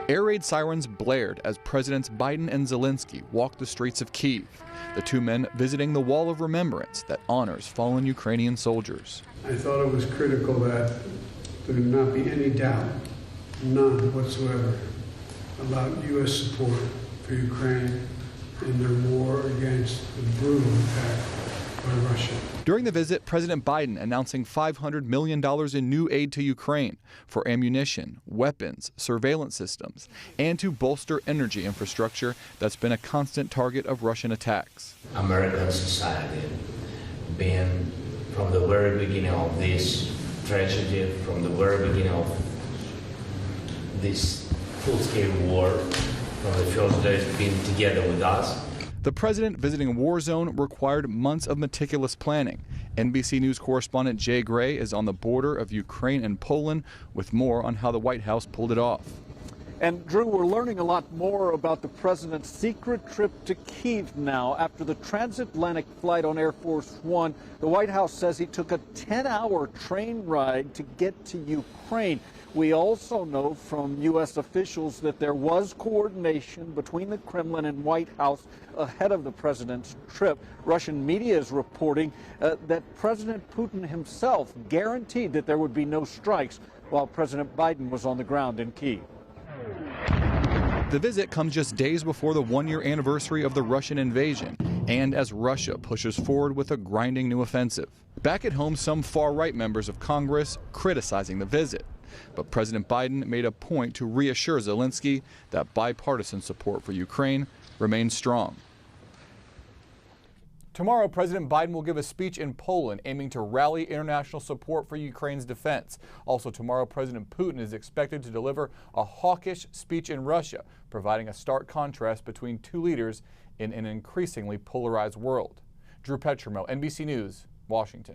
Air raid sirens blared as Presidents Biden and Zelensky walked the streets of Kyiv, the two men visiting the Wall of Remembrance that honors fallen Ukrainian soldiers. I thought it was critical that there not be any doubt, none whatsoever, about U.S. support for Ukraine in their war against the brutal attack by Russia. During the visit, President Biden announcing $500 million in new aid to Ukraine for ammunition, weapons, surveillance systems, and to bolster energy infrastructure that's been a constant target of Russian attacks. American society, been from the very beginning of this tragedy, from the very beginning of this full-scale war, from the first days, been together with us. The president visiting a war zone required months of meticulous planning. NBC News correspondent Jay Gray is on the border of Ukraine and Poland with more on how the White House pulled it off. And Drew, we're learning a lot more about the president's secret trip to Kyiv now. After the transatlantic flight on Air Force One, the White House says he took a 10-hour train ride to get to Ukraine. We also know from U.S. officials that there was coordination between the Kremlin and White House ahead of the president's trip. Russian media is reporting that President Putin himself guaranteed that there would be no strikes while President Biden was on the ground in Kyiv. The visit comes just days before the one-year anniversary of the Russian invasion, and as Russia pushes forward with a grinding new offensive. Back at home, some far-right members of Congress criticizing the visit. But President Biden made a point to reassure Zelensky that bipartisan support for Ukraine remains strong. Tomorrow, President Biden will give a speech in Poland aiming to rally international support for Ukraine's defense. Also tomorrow, President Putin is expected to deliver a hawkish speech in Russia, providing a stark contrast between two leaders in an increasingly polarized world. Drew Petrimoulx, NBC News, Washington.